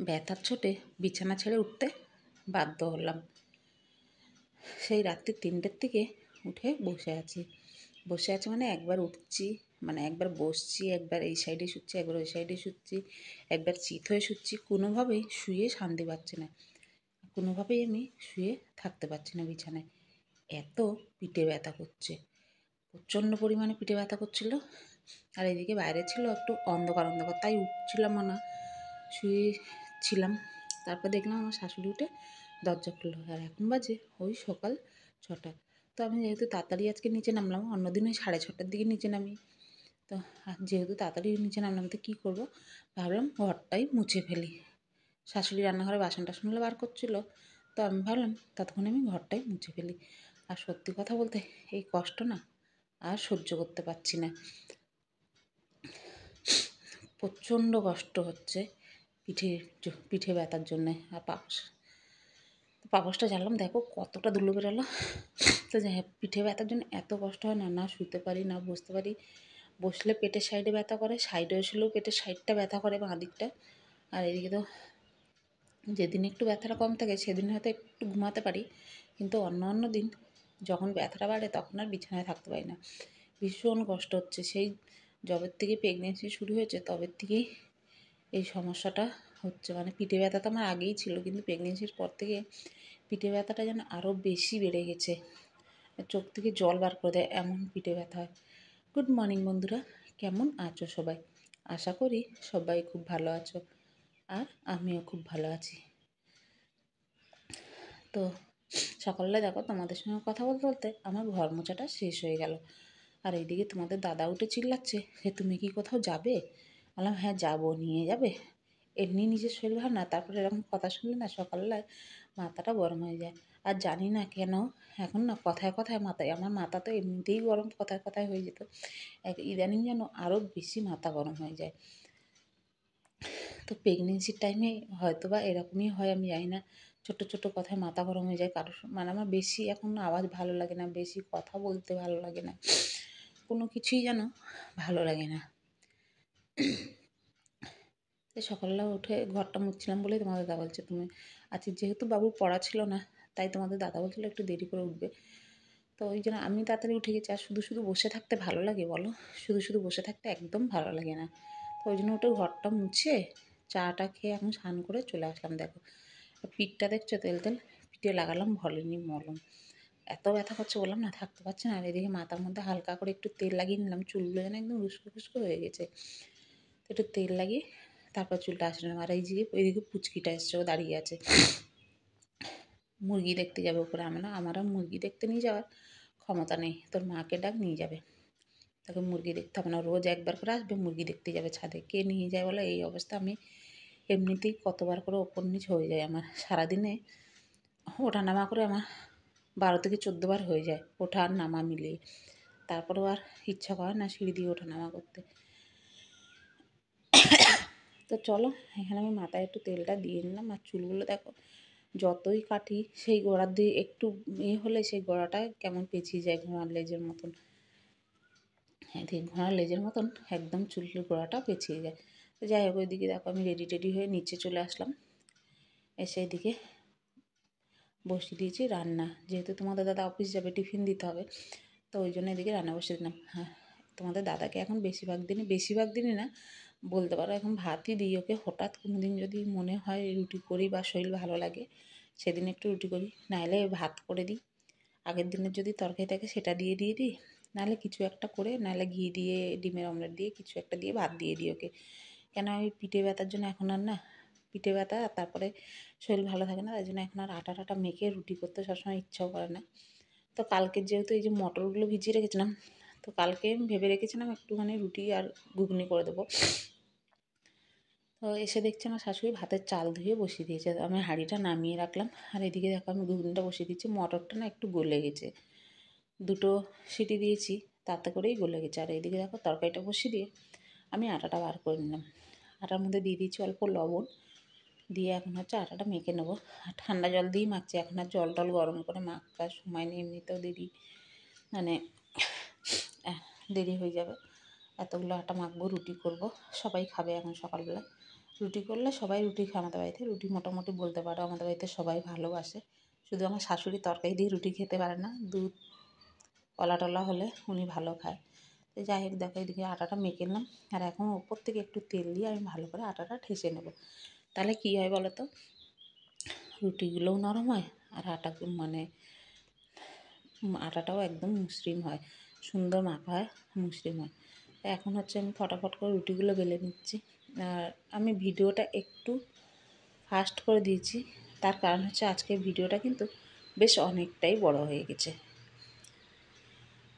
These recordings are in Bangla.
ব্যথার চোটে বিছানা ছেড়ে উঠতে বাধ্য হলাম। সেই রাত্রি 3টের থেকে উঠে বসে আছি মানে একবার উঠছি, মানে একবার বসছি, একবার এই সাইডে শুচ্ছি, একবার ওই সাইডে শুচ্ছি, একবার চিত হয়ে শুচ্ছি। কোনোভাবেই শুয়ে শান্তি পাচ্ছি না, কোনোভাবেই আমি শুয়ে থাকতে পারছি না বিছানায়। এত পিঠে ব্যথা করছে, প্রচণ্ড পরিমাণে পিঠে ব্যথা করছিল। আর এদিকে বাইরে ছিল একটু অন্ধকার, তাই উঠছিলামও না, শুয়েছিলাম। তারপর দেখলাম আমার শাশুড়ি উঠে দরজা খুললো, আর এখন বাজে ওই সকাল 6টা। তো আমি যেহেতু তাড়াতাড়ি আজকে নিচে নামলাম, অন্যদিন ওই 6:30টার দিকে নিচে নামি, তো যেহেতু তাড়াতাড়ি নিচে নামলাম তো কী করবো, ভাবলাম ঘরটাই মুছে ফেলি। শাশুড়ি রান্নাঘরে বাসন টাসনগুলো বার করছিলো, তো আমি ভাবলাম ততক্ষণে আমি ঘরটাই মুছে ফেলি। আর সত্যি কথা বলতে এই কষ্ট না আর সহ্য করতে পারছি না, প্রচণ্ড কষ্ট হচ্ছে পিঠে ব্যথার জন্যে। আর পাপোশটা জানলাম, দেখো কতটা ধুলো বেরোলো। তো যাই হোক, পিঠে ব্যথার জন্য এত কষ্ট হয় না, না শুতে পারি না বসতে পারি। বসলে পেটের সাইডে ব্যথা করে, সাইডে বসলেও পেটের সাইডটা ব্যথা করে, বাঁ দিকটা। আর এদিকে তো যেদিন একটু ব্যথাটা কম থাকে সেদিন হয়তো একটু ঘুমাতে পারি, কিন্তু অন্য দিন যখন ব্যথাটা বাড়ে তখন আর বিছানায় থাকতে পারি না। ভীষণ কষ্ট হচ্ছে, সেই যবের থেকে প্রেগনেন্সি শুরু হয়েছে তবের থেকেই এই সমস্যাটা হচ্ছে। মানে পিঠে ব্যথা তো আমার আগেই ছিল, কিন্তু প্রেগনেন্সির পর থেকে পিঠে ব্যথাটা যেন আরও বেশি বেড়ে গেছে, চোখ থেকে জল বার করে দেয়, এমন পিঠে ব্যথা হয়। গুড মর্নিং বন্ধুরা, কেমন আছো সবাই? আশা করি সবাই খুব ভালো আছো, আর আমিও খুব ভালো আছি। তো সকালবেলা দেখো তোমাদের সঙ্গে কথা বলতে বলতে আমার ঘর মোছাটা শেষ হয়ে গেল। আর এইদিকে তোমাদের দাদা উঠে চিল্লাচ্ছে যে তুমি কি কোথাও যাবে? বললাম হ্যাঁ যাবো, নিয়ে যাবে? এমনি নিজের শরীর ভালো না, তারপরে এরকম কথা শুনলে না সকালবেলায় মাথাটা গরম হয়ে যায়। আর জানি না কেন এখন না কথায় কথায় আমার মাথা তো এমনিতেই গরম, কথায় কথায় হয়ে যেত, ইদানিং যেন আরও বেশি মাথা গরম হয়ে যায়। তো প্রেগনেন্সির টাইমে হয়তো বা এরকমই হয়, আমি জানি না, ছোট কথায় মাথা গরম হয়ে যায় কারোর। মানে আমার বেশি এখন আওয়াজ ভালো লাগে না, বেশি কথা বলতে ভালো লাগে না, কোনো কিছুই যেন ভালো লাগে না। তো সকালবেলা উঠে ঘরটা মুছছিলাম বলেই তোমাদের দাদা বলছে তুমি আজকে যেহেতু বাবুর পড়া ছিল না, তাই তোমাদের দাদা বলছিল একটু দেরি করে উঠবে। তো ওই জন্য আমি তাড়াতাড়ি উঠে গেছি। আর শুধু বসে থাকতে ভালো লাগে বলো? শুধু বসে থাকতে একদম ভালো লাগে না। তো ওই জন্য উঠে ঘরটা মুছে চাটা খেয়ে এখন স্নান করে চলে আসলাম। দেখো পিঠটা দেখছো, তেল পিঠে লাগালাম ভলিনি মলম। এত ব্যথা করছে বললাম না, থাকতে পারছে না। আর এদিকে মাথার মধ্যে হালকা করে একটু তেল লাগিয়ে নিলাম, চুলগুলো যেন একদম উস্কো হয়ে গেছে। তো একটু তেল লাগিয়ে তারপর চুলটা আসলাম। আর এইদিকে পুচকিটা এসছে, ও দাঁড়িয়ে আছে, মুরগি দেখতে যাবে ওপরে। আমারও মুরগি দেখতে নিয়ে যাওয়ার ক্ষমতা নেই, তোর মাকে ডাক নিয়ে যাবে। তাকে মুরগি দেখতে হবে না, রোজ একবার করে আসবে, মুরগি দেখতে যাবে ছাদে, কে নিয়ে যায় বলো? এই অবস্থা। আমি এমনিতেই কতবার করে ওপর নিচ হয়ে যায়, আমার সারাদিনে ওঠা নামা করে আমার 12 থেকে 14 বার হয়ে যায়, ওঠা আর নামা মিলিয়ে। তারপরেও আর ইচ্ছা করে না সিঁড়ি দিয়ে ওঠা নামা করতে। তো চলো, এখানে আমি মাথায় একটু তেলটা দিয়ে নিলাম। আর চুলগুলো দেখো যতই কাটি সেই গোড়ার দিয়ে একটু হলে সেই গোড়াটা কেমন পেঁচিয়ে যায়, ঘোড়ার লেজের মতন। এদিকে ঘোড়ার লেজের মতন একদম চুলের গোড়াটা পেঁচিয়ে যায়। তো যাই হোক, ওইদিকে দেখো আমি রেডি হয়ে নিচে চলে আসলাম। এসে এদিকে বসিয়ে দিয়েছি রান্না, যেহেতু তোমাদের দাদা অফিস যাবে, টিফিন দিতে হবে, তো ওই জন্য এদিকে রান্না বসিয়ে দিলাম। হ্যাঁ, তোমাদের দাদাকে এখন বেশিরভাগ দিনই না বলতে পারো এখন ভাতই দিই ওকে। হঠাৎ কোনো দিন যদি মনে হয় রুটি করি বা শরীর ভালো লাগে সেদিন একটু রুটি করি, নাহলে ভাত করে দিই। আগের দিনের যদি তরকারি থাকে সেটা দিয়ে দিই, নাহলে কিছু একটা করে, নাহলে ঘি দিয়ে ডিমের অমলেট দিয়ে কিছু একটা দিয়ে ভাত দিয়ে দিই ওকে। কেন আমি পিঠে ব্যথার জন্য এখন আর না, পিঠে ব্যথা তারপরে শরীর ভালো থাকে না, তাই জন্য এখন আর আটা মেখে রুটি করতে সবসময় ইচ্ছাও করে না। তো কালকে যেহেতু এই যে মটরগুলো ভিজিয়ে রেখেছিলাম, তো কালকে ভেবে রেখেছিলাম একটুখানি রুটি আর ঘুগনি করে দেবো। তো এসে দেখছি আমার শাশুড়ি ভাতের চাল ধুয়ে বসিয়ে দিয়েছে, আমি হাঁড়িটা নামিয়ে রাখলাম। আর এদিকে দেখো আমি ঘুগনিটা বসিয়ে দিচ্ছি। মটরটা না একটু গলে গেছে, 2 সিটি দিয়েছি, তাতে করেই গলে গেছে। আর এইদিকে দেখো তরকারিটা বসিয়ে দিয়ে আমি আটাটা বার করে নিলাম। আটার মধ্যে দিয়ে দিয়েছি অল্প লবণ, দিয়ে এখন আটাটা মেখে নেবো। আর ঠান্ডা জল দিয়েই মাখছি, এখন আর জল টল গরম করে মাখার সময় নেই, এমনিতেও মানে দেরি হয়ে যাবে। এতগুলো আটা মাখবো, রুটি করব, সবাই খাবে এখন সকালবেলা। রুটি করলে সবাই রুটি খায় আমাদের বাড়িতে, রুটি মোটামুটি বলতে পারো আমাদের বাড়িতে সবাই ভালোবাসে। শুধু আমার শাশুড়ি তরকারি দিয়ে রুটি খেতে পারে না, দুধ কলা টলা হলে উনি ভালো খায়। তো যাই হোক দেখো এদিকে আটাটা মেখে নিলাম, আর এখন ওপর থেকে একটু তেল দিয়ে আমি ভালো করে আটাটা ঠেসে নেব। তাহলে কী হয় বলো তো, রুটিগুলোও নরম হয় আর মানে আটাটাও একদম মসৃণ হয়, সুন্দর মাখা হয়, মসৃণ হয়। এখন হচ্ছে আমি ফটাফট করে রুটিগুলো বেলে নিচ্ছি। আর আমি ভিডিওটা একটু ফাস্ট করে দিয়েছি, তার কারণ হচ্ছে আজকের ভিডিওটা কিন্তু বেশ অনেকটাই বড় হয়ে গেছে।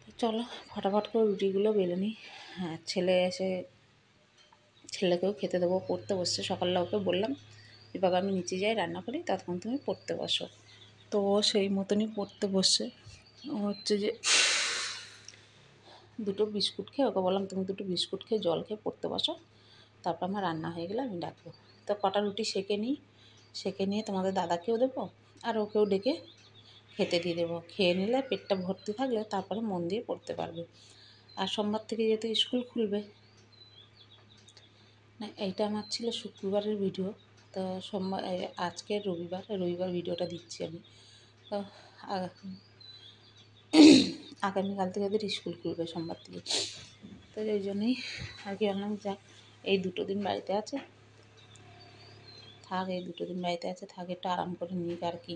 তো চলো ফটাফট করে রুটিগুলো বেলে নিই। হ্যাঁ, ছেলে এসে ছেলেকেও খেতে দেবো, পড়তে বসছে। সকালবেলা ওকে বললাম যে বাবা আমি নিচে যাই রান্না করি, ততক্ষণ তুমি পড়তে বসো। তো ও সেই মতনই পড়তে বসছে। ও হচ্ছে যে দুটো বিস্কুট খেয়ে, ওকে বললাম তুমি দুটো বিস্কুট খেয়ে জল খেয়ে পড়তে বসো, তারপর আমার রান্না হয়ে গেলে আমি ডাকবো। তো কটা রুটি সেঁকে নিই, সেঁকে নিয়ে তোমাদের দাদাকেও দেবো আর ওকেও ডেকে খেতে দিয়ে দেবো। খেয়ে নিলে পেটটা ভর্তি থাকলে তারপরে মন দিয়ে পড়তে পারবে। আর সোমবার থেকে যেহেতু স্কুল খুলবে, না এইটা আমার ছিল শুক্রবারের ভিডিও, তো সোমবার আজকে রবিবার ভিডিওটা দিচ্ছি আমি। তো আগামীকাল থেকে ওদের স্কুল খুলবে সোমবার থেকে। তো এই জন্যই আর কি ভাবলাম যাক এই 2 দিন বাড়িতে আছে থাক, এই 2 দিন বাড়িতে আছে থাক, একটু আরাম করে নিক আর কি।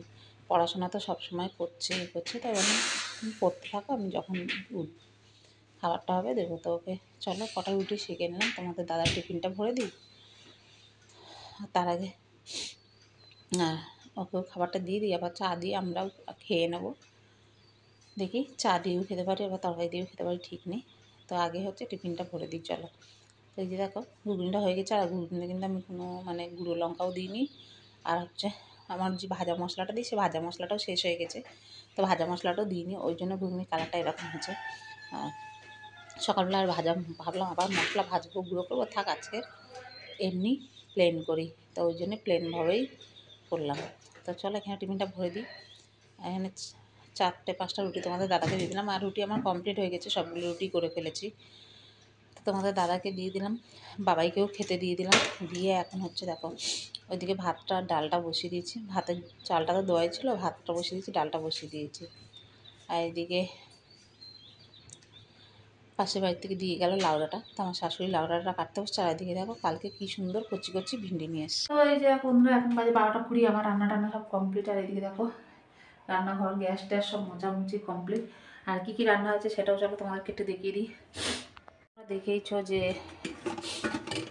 পড়াশোনা তো সবসময় করছে তাই বললাম পড়তে থাকো, আমি যখন খাবারটা হবে দেবো। তো ওকে চলো কটা রুটি সেঁকে নিলাম, তোমাদের দাদার টিফিনটা ভরে দিই, তার আগে ওকেও খাবারটা দিয়ে দিই, আবার চা দিয়ে আমরাও খেয়ে নেবো। দেখি চা দিয়েও খেতে পারি, আবার তরকারি দিয়েও খেতে পারি, ঠিক নেই। তো আগে হচ্ছে টিফিনটা ভরে দিই চলো। তো এই যে দেখো ঘুগনিটা হয়ে গেছে, আর ঘুগনিতে কিন্তু আমি কোনো মানে গুঁড়ো লঙ্কাও দিইনি। আর হচ্ছে আমার যে ভাজা মশলাটা দিই, সে ভাজা মশলাটাও শেষ হয়ে গেছে, তো ভাজা মশলাটাও দিইনি, ওই জন্য ঘুগনির কালারটা এরকম হয়েছে। সকালবেলা আর ভাবলাম আবার মশলা ভাজবো গুঁড়ো করবো, থাক আজকে এমনি প্লেন করি, তো ওই জন্য প্লেনভাবেই করলাম। তো চলো এখানে টিফিনটা ভরে দিই। এখানে 4-5টা রুটি তোমাদের দাদাকে দিয়ে দিলাম, আর রুটি আমার কমপ্লিট হয়ে গেছে, সবগুলো রুটি করে ফেলেছি। তো তোমাদের দাদাকে দিয়ে দিলাম, বাবাইকেও খেতে দিয়ে দিলাম, দিয়ে এখন হচ্ছে দেখো ওইদিকে ভাতটা ডালটা বসিয়ে দিয়েছি। ভাতের চালটা তো দোয়াই ছিল, ভাতটা বসিয়ে দিয়েছি, ডালটা বসিয়ে দিয়েছি। আর এদিকে পাশের বাড়ি থেকে দিয়ে গেল লাউড়াটা, তো আমার শাশুড়ি লাউড়াটা কাটতে বসছে। আর এদিকে দেখো কালকে কি সুন্দর কচি কচি ভিন্ডি নিয়ে এসছে। তো এই যে বন্ধুরা এখন বাজে 12টা 20, আমার রান্না টান্না সব কমপ্লিট। আর এদিকে দেখো রান্নাঘর গ্যাস ট্যাস সব মোছামুছি কমপ্লিট। আর কী কী রান্না হয়েছে সেটাও চলো তোমাদেরকে একটু দেখিয়ে দিই। দেখেইছো যে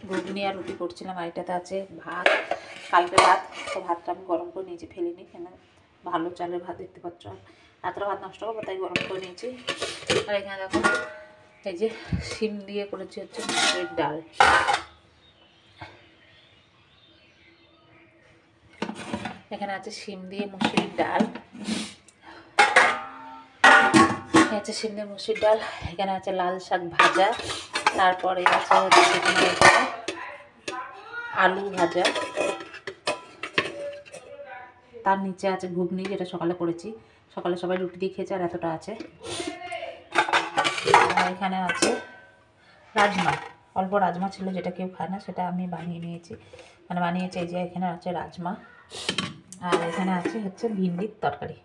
ঘুগনি আর রুটি করছিলাম, আর এটাতে আছে ভাত, কালকে ভাত। তো ভাতটা আমি গরম করে নিয়েছি, ফেলিনি, কেন ভালো চালের ভাত দেখতে পাচ্ছ, এতটা ভাত নষ্ট করবো তাই গরম করে নিয়েছি। আর এখানে দেখো এই যে শিম দিয়ে করেছি হচ্ছে মুসুরির ডাল। এখানে আছে শিম দিয়ে মুসুরির ডাল, আছে শিম দিয়ে মুসুরির ডাল। এখানে আছে লাল শাক ভাজা, তারপরে আছে হচ্ছে আলু ভাজা, তার নিচে আছে ঘুগনি যেটা সকালে করেছি, সকালে সবাই রুটি দিয়ে খেয়েছে, আর এতটা আছে। আর এখানে আছে রাজমা, অল্প রাজমা ছিল যেটা কেউ খায় না, সেটা আমি বানিয়ে নিয়েছি, মানে বানিয়েছি। এই যে এখানে আছে রাজমা, আর এখানে আছে হচ্ছে ভিন্ডির তরকারি।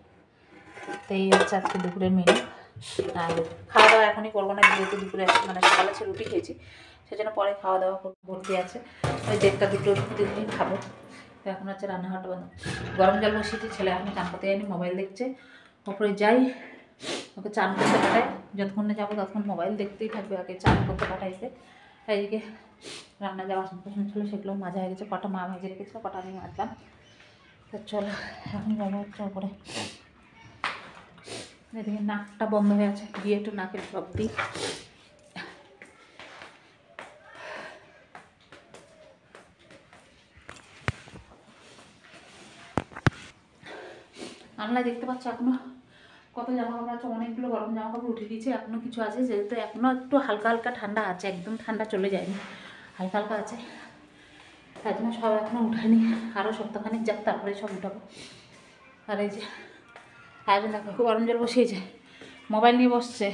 তো এই হচ্ছে আজকে দুপুরের মেনু। আর খাওয়া দাওয়া এখনই করবো না, যেহেতু দুপুরে মানে সকালে সে রুটি খেয়েছি, সেজন্য পরে খাওয়া দাওয়া ভর্তি আছে, ওই 1টা 2টো দিন খাবো। তো এখন হচ্ছে রান্নাঘরটা বন্ধ, গরম জল বসিয়েছি, ছেলে এখন চান করতে যায়নি, মোবাইল দেখছে। ওপরে যাই ওকে চান করতে পাঠাই, যতক্ষণ না যাবো ততক্ষণ মোবাইল দেখতেই থাকবে, আগে চান করতে পাঠাইতে। এইদিকে রান্না যাওয়া বাসন ছিল, সেগুলো মাজা হয়ে গেছে, কটা মা ভেজে রেখেছিলো, কটা আমি মাজলাম। তো চলো এখন যাবো হচ্ছে ওপরে। এদিকে নাকটা বন্ধ হয়ে আছে, গিয়ে একটু নাকের ড্রপ দিই। আনলা দেখতে পাচ্ছ এখনো কত জামা কাপড় আছে, অনেকগুলো গরম জামা কাপড় উঠে দিয়েছে, এখনও কিছু আছে, যেহেতু এখনও একটু হালকা হালকা ঠান্ডা আছে, একদম ঠান্ডা চলে যায়নি, হালকা হালকা আছে, তাই জন্য সব এখনও উঠায়নি, আরও সপ্তাহখানিক যাক তারপরে সব উঠাবো। আর এই যে আয়োজন দেখো গরম জল বসিয়েছে, মোবাইল নিয়ে বসছে,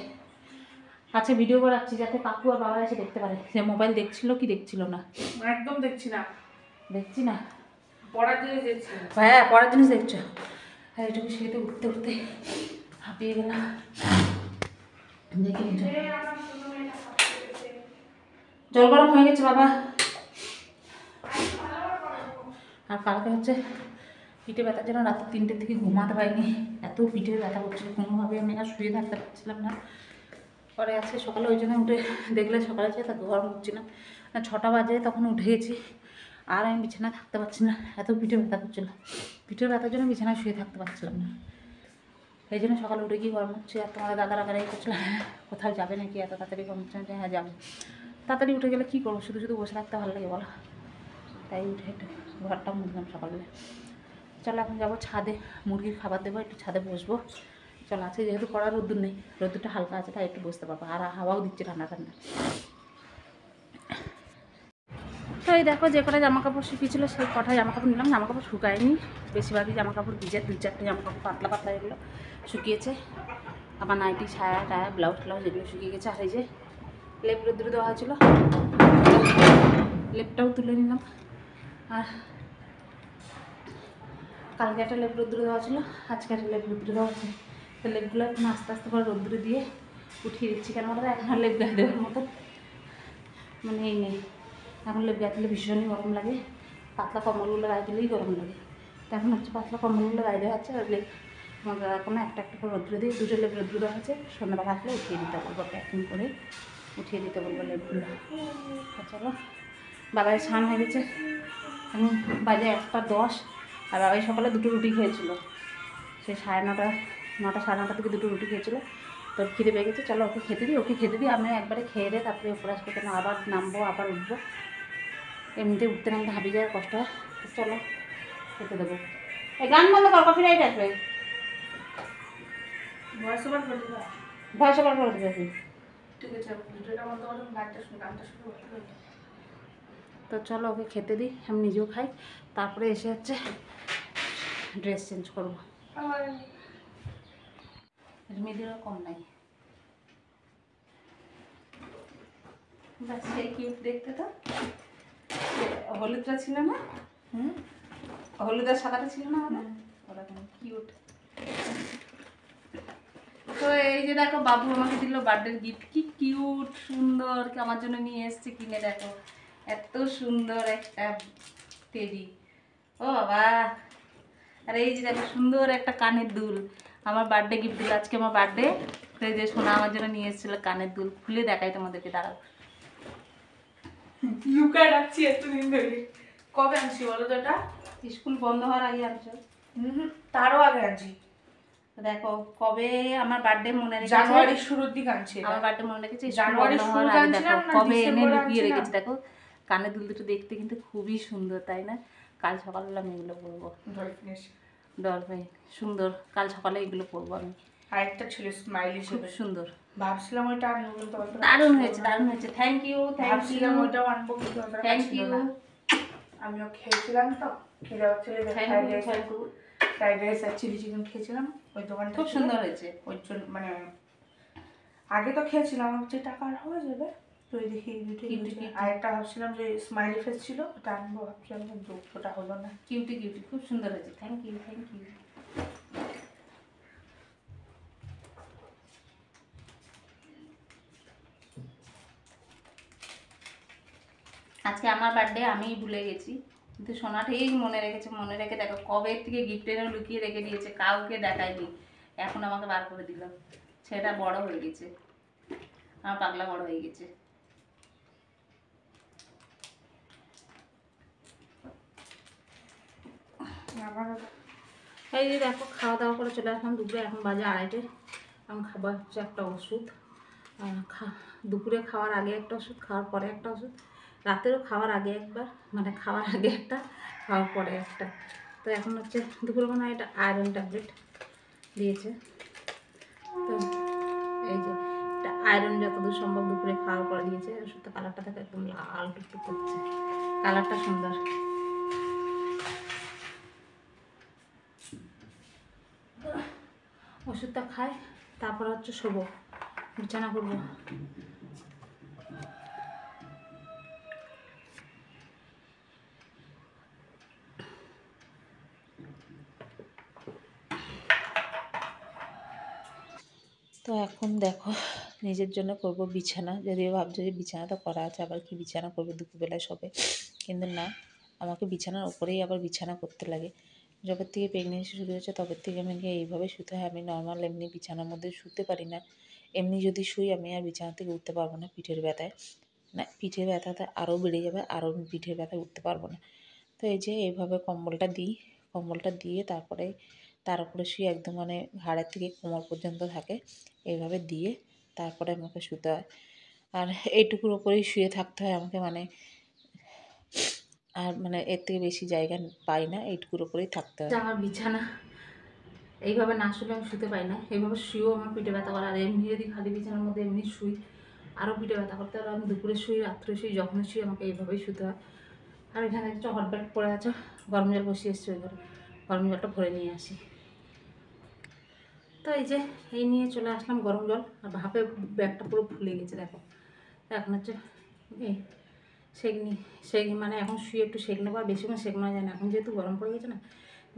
আচ্ছা ভিডিও করে রাখছি যাতে কাকু আর বাবা এসে দেখতে পারে যে মোবাইল দেখছিল কি দেখছিল না। একদম দেখছি না, দেখছি না, পড়ার জিনিস দেখছি। হ্যাঁ পড়ার জিনিস দেখছো। হ্যাঁ এটুকু শীতে উঠতে উঠতে হাঁপিয়ে গেলাম। দেখি জল গরম হয়ে গেছে বাবা। আর কালকে হচ্ছে পিঠে ব্যথার জন্য রাত 3টে থেকে ঘুমাতে পারিনি, এত পিঠে ব্যথা করছিল, কোনোভাবে আমি আর শুয়ে থাকতে পারছিলাম না। পরে আজকে সকালে ওই জন্য উঠে দেখলে সকালে যেয়ে তা গরম হচ্ছি না, 6টা বাজে তখন উঠে গেছি। আর আমি বিছানায় থাকতে পারছি না, এত পিঠে ব্যথা করছিল। পিঠের ব্যথার জন্য বিছানায় শুয়ে থাকতে পারছিলাম না। এই জন্য সকালে উঠে গিয়ে গরম হচ্ছে। আর তোমাদের দাদা রাগারাগি করছিল, হ্যাঁ কোথাও যাবে নাকি এত তাড়াতাড়ি গরম হচ্ছে, হ্যাঁ যাবে। তাড়াতাড়ি উঠে গেলে কী করবো, শুধু শুধু বসে থাকতে ভালো লাগে বলো। তাই উঠে একটু ঘরটা মুছলাম সকালে। চলো এখন যাবো ছাদে, মুরগির খাবার দেবো, একটু ছাদে বসবো। চলো আছে যেহেতু কড়া রোদ্দুর নেই, রোদ্দুরটা হালকা আছে তাই একটু বসতে পারবো, আর হাওয়াও দিচ্ছে ঠান্ডা ঠান্ডা। তো এই দেখো যে কটা জামা কাপড় শুকিয়েছিলো সেই কটা জামা কাপড় নিলাম, জামা কাপড় শুকায়নি, বেশিরভাগই জামা কাপড় ভিজে, 2-4টে জামা কাপড় পাতলা পাতলা এগুলো শুকিয়েছে। আবার নাইটি, সায়া টায়া, ব্লাউজ ট্লাউজ এগুলো শুকিয়ে গেছে। আর এই যে লেপ রোদ্দুরে দেওয়া হয়েছিল, লেপটাও তুলে নিলাম। আর কালকে একটা লেপ রোদ্দুরে দেওয়া ছিল, আজকে একটা লেপ রোদ্দুরে দেওয়া আছে। তো লেপগুলো এখন আস্তে আস্তে করে রোদ্দুরে দিয়ে উঠিয়ে দিচ্ছি। কেন বলো, এখন আর লেপ গায়ে দেওয়ার মতো মানে এই নেই। এখন লেপ গায়ে দিলে ভীষণই গরম লাগে, পাতলা কম্বলগুলো গায়ে দিলেই গরম লাগে। তো এখন হচ্ছে পাতলা কম্বলগুলো গায়ে দেওয়া হচ্ছে। আর লেপ আমাদের এখন একটা একটা করে রোদ্দুরে দিয়ে 2টো লেপ রোদ্দুরে দেওয়া আছে। সন্ধ্যাবেলা আসলে উঠিয়ে দিতে বলবো, প্যাকিং করে উঠিয়ে দিতে বলবো লেপগুলো। চলো বাবাই স্নান হয়ে গেছে, এখন বাজে 1টা 10। আর বাবাই সকালে 2টো রুটি খেয়েছিল, সে 9:30 সাড়ে 9টার দিকে 2টো রুটি খেয়েছিলো। তোর খিদে পেয়ে গেছে, চলো ওকে খেতে দিই। আমি একবারে খেয়ে দিয়ে তারপরে উপরে আসবো, কেন আবার নামবো আবার উঠবো, এমনিতে উঠতে নামতে হাঁপিয়ে যায়, কষ্ট হয়। চলো খেতে দেবো। এই গান বন্ধ কর, কপি রাইট আসবে। ভয়েস ওভার করে দিবা? ভয়েস ওভার করে দেবে। ঠিক আছে, ভিডিওটা বন্ধ করে গানটা শুরু করতে। তো চলো ওকে খেতে দিই, আমি নিজেও খাই, তারপরে এসে হচ্ছে ড্রেস চেঞ্জ করবো। মেয়েদেরও কম নাই, বাস সেই কিউট দেখতে। তো হলুদটা ছিল না, হলুদ আর সাদাটা ছিল না আমাদের, ওরকম কিউট। তো এই যে দেখো বাবু আমাকে দিল বার্থডে গিফট, কি কিউট সুন্দর আমার জন্য নিয়ে এসছে কিনে, দেখো এত সুন্দর একটা টেডি। ও বাবা, আর এই যে দেখো সুন্দর একটা কানের দুল, আমার বার্থডে গিফট দিল আজকে, আমার বার্থডে। তো এই যে সোনা আমার জন্য নিয়ে এসেছিল কানের দুল, খুলে দেখাই তোমাদেরকে, দাঁড়াও। লুকায় রাখছি এতদিন ধরে। কবে আনছি বলো তো এটা? স্কুল বন্ধ হওয়ার আগে আনছো? তারও আগে আনছি। দেখো কবে আমার বার্থডে মনে রেখেছে, জানুয়ারির শুরুর দিকে আনছি। আমার বার্থডে মনে রেখেছে জানুয়ারির শুরুতে আনছিলাম না, কবে এনে ডিসেম্বরে লুকিয়ে আনছিলাম। রেখেছে। দেখো কানের দুল দুটো দেখতে কিন্তু খুবই সুন্দর, তাই না? কাল সকালবেলা আমি এগুলো পরবো, ডলফিন সুন্দর, কাল সকালে এগুলো পরবো আমি। আরেকটা ছিল স্মাইলি, খুব সুন্দর, ভাবছিলাম ওইটা আনবো কিন্তু দারুণ হয়েছে, দারুণ হয়েছে। থ্যাংক ইউ, ভাবছিলাম ওইটাও আনবো কিন্তু থ্যাংক ইউ, আমিও খেয়েছিলাম তো, খিদে হচ্ছিল, ফ্রাইড রাইস আর চিলি চিকেন খেয়েছিলাম ওই দোকানটা, খুব সুন্দর হয়েছে। ওই জন্য মানে আগে তো খেয়েছিলাম, হচ্ছে টাকা আর হয়ে যাবে তো এই দেখি আরেকটা ভাবছিলাম যে স্মাইলি ফেস ছিল ওটা আনবো ভাবছিলাম, কিন্তু ওটা হলো না। কিউটি কিউটি খুব সুন্দর হয়েছে, থ্যাংক ইউ থ্যাংক ইউ। আজকে আমার বার্থডে আমিই ভুলে গেছি, কিন্তু সোনা ঠিক মনে রেখেছে, মনে রেখে দেখো কবে থেকে গিফট এনে লুকিয়ে রেখে দিয়েছে, কাউকে দেখায়নি, এখন আমাকে বার করে দিল। ছেলেটা বড় হয়ে গেছে, আমার পাগলা বড় হয়ে গেছে। এই যে দেখো খাওয়া দাওয়া করে চলে আসলাম দুপুরে, এখন বাজে 2:30। এখন খাবার হচ্ছে একটা ওষুধ, দুপুরে খাওয়ার আগে একটা ওষুধ, খাওয়ার পরে একটা ওষুধ, রাতেরও খাওয়ার আগে একবার, মানে খাওয়ার আগে একটা, খাওয়ার পরে একটা। তো এখন হচ্ছে দুপুরবেলা এটা আয়রন ট্যাবলেট দিয়েছে। তো এই যে এটা আয়রন যতদূর সম্ভব দুপুরে খাওয়ার পরে দিয়েছে। ওষুধটা কালারটা দেখো একদম লাল টুকটুক করছে, কালারটা সুন্দর। ওষুধটা খাই, তারপর হচ্ছে শোবো, বিছানা করবো। তো এখন দেখো নিজের জন্য করব বিছানা, যদিও ভাবছি যে বিছানা তো করা আছে, আবার কি বিছানা করবো দুপুরবেলায় সবে, কিন্তু না, আমাকে বিছানার ওপরেই আবার বিছানা করতে লাগে। যবে থেকে প্রেগনেন্সি শুরু হয়েছে তবে থেকে আমাকে এইভাবে শুতে হয়। আমি নর্মাল এমনি বিছানার মধ্যে শুতে পারি না। এমনি যদি শুই আমি আর বিছানা থেকে উঠতে পারবো না পিঠের ব্যথায়, না পিঠের ব্যথাতে আরও বেড়ে যাবে, আরও পিঠের ব্যথায় উঠতে পারবো না। তো এই যে এইভাবে কম্বলটা দিই, কম্বলটা দিয়ে তারপরে তার উপরে শুয়ে একদম মানে ঘাড়ের থেকে কোমর পর্যন্ত থাকে, এইভাবে দিয়ে তারপরে আমাকে শুতে হয়। আর এইটুকুর ওপরেই শুয়ে থাকতে হয় আমাকে, মানে আর মানে এর থেকে বেশি জায়গা পাই না, এইটুকুর ওপরেই থাকতে হয়। আমার বিছানা এইভাবে না শুলে আমি শুতে পাই না, এইভাবে শুয়েও আমার পিঠে ব্যথা করে। আর এমনি যদি খালি বিছানার মধ্যে এমনি শুই আরও পিঠে ব্যথা করতে, আর আমি দুপুরে শুই, রাত্রে শুই, যখনই শুই আমাকে এইভাবেই শুতে হয়। আর এখানে একটা হট ব্যাগ পড়ে আছে, গরম জল বসিয়ে এসছি, ওই ঘরে গরম জলটা ভরে নিয়ে আসি। তো এই যে এই নিয়ে চলে আসলাম গরম জল, আর ভাপে ব্যাগটা পুরো ফুলে গেছে দেখো। এখন হচ্ছে এই সেক মানে এখন শুয়ে একটু সেক নেবো, আর বেশিক্ষণ সেক নেওয়া যায় না, এখন যেহেতু গরম পড়ে গেছে না,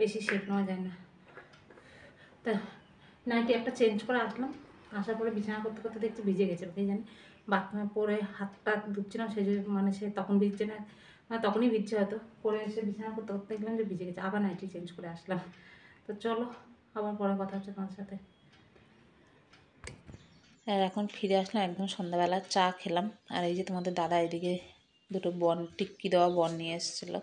বেশি সেক নেওয়া যায় না। তা নাইটি একটা চেঞ্জ করে আসলাম, আসার পরে বিছানা করতে করতে দেখছি ভিজে গেছে, কি জানি বাথরুমে পরে হাতটা ধুচ্ছিলাম, সেই জন্য মানে সে তখন ভিজছে না, মানে তখনই ভিজছে হয়তো, পরে এসে বিছানা করতে করতে দেখলাম যে ভিজে গেছে, আবার নাইটি চেঞ্জ করে আসলাম। তো চলো আবার পরে কথা হচ্ছে তোমার সাথে। আর এখন ফিরে আসলাম একদম সন্ধ্যাবেলা, চা খেলাম। আর এই যে তোমাদের দাদা এদিকে দুটো বন টিক্কি দেওয়া বন নিয়ে এসেছিলো,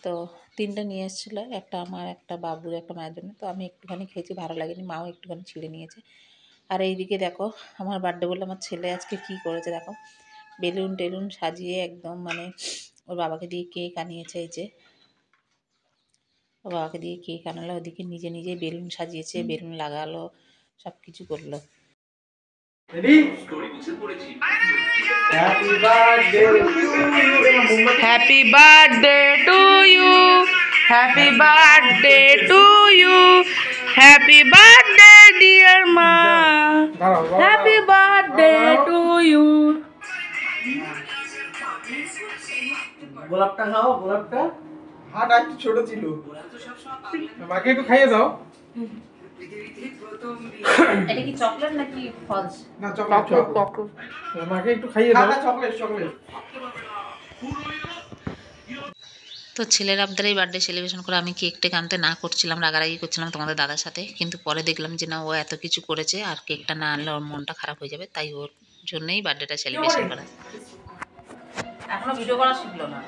তো 3টে নিয়ে এসেছিলো, একটা আমার, একটা বাবুর, একটা মায়ের জন্য। তো আমি একটুখানি খেয়েছি, ভালো লাগেনি, মাও একটুখানি ছিঁড়ে নিয়েছে। আর এইদিকে দেখো আমার বার্থডে বলে আমার ছেলে আজকে কি করেছে দেখো, বেলুন টেলুন সাজিয়ে একদম মানে ওর বাবাকে দিয়ে কেক আনিয়েছে। এই যে ওর বাবাকে দিয়ে কেক আনালো, ওদিকে নিজে নিজে বেলুন সাজিয়েছে, বেলুন লাগালো, সব কিছু করলো। Happy birthday to you. Happy birthday to you. Happy birthday to you. Happy birthday dear ma. Happy birthday to you. গোলাপটা খাও, গোলাপটা হাতটা একটু ছোট ছিল, মাকে একটু খাইয়ে দাও। এটা কি চকলেট নাকি ফলস? না চকলেট, চকলেট মাকে একটু খাইয়ে দাও। Chocolate chocolate. তো ছেলের আবদারেই বার্থডে সেলিব্রেশন করে আমি কেকটা আনতে না করছিলাম, রাগারাগি করছিলাম তোমাদের দাদার সাথে, কিন্তু পরে দেখলাম যে না, ও এত কিছু করেছে আর কেকটা না আনলে ওর মনটা খারাপ হয়ে যাবে, তাই ওর জন্যই বার্থডেটা সেলিব্রেশন করা। এখনো ভিডিও করা শিখলো না।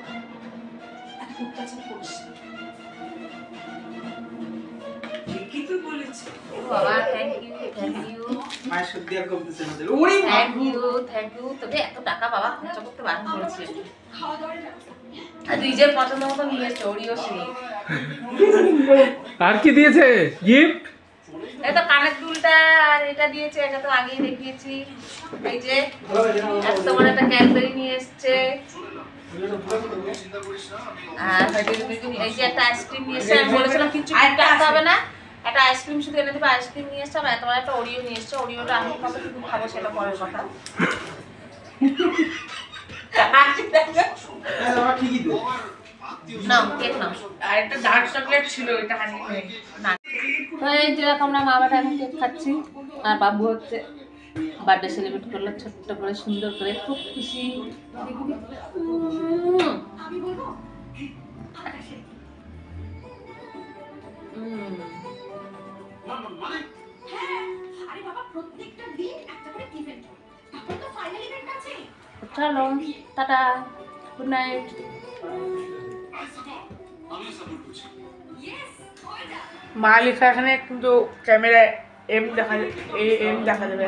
বাবা থ্যাংক ইউ, থ্যাংক ইউ, মায়ের সত্যি আর কমতেছে না। Thank you, thank you. তবে এত টাকা বাবা খরচা করতে বারণ করেছে, আর নিজের পছন্দ মতো নিয়ে এসছে, ওরিও সেই। আর কি দিয়েছে গিফট? এটা কানের দুলটা আর এটা দিয়েছে, এটা তো আগেই দেখিয়েছি। এই যে তোমার একটা ক্যাডবেরি নিয়ে এসছে, আর এই যে একটা আইসক্রিম নিয়ে এসছে। আমি বলেছিলাম কিছু কিনতে আসতে হবে না, একটা আইসক্রিম শুধু এনে দেবে, আইসক্রিম নিয়ে এসছে। আর তোমার একটা ওরিও নিয়ে এসছে, ওরিওটা আমি কতটুকু খাবো সেটা পরের কথা। নাও কেক নাও, আর একটা ডার্ক চকলেট ছিল, এটা হানি না। তো এই যে আমরা মা বাবা এখন কেক খাচ্ছি, আর বাবু হচ্ছে বার্থডে সেলিব্রেট করলো ছোট্ট করে, সুন্দর করে, খুব খুশি। চলো টাটা, গুড নাইট। মা লেখা এখানে কিন্তু ক্যামেরায় এম দেখা যাবে, এম দেখা যাবে।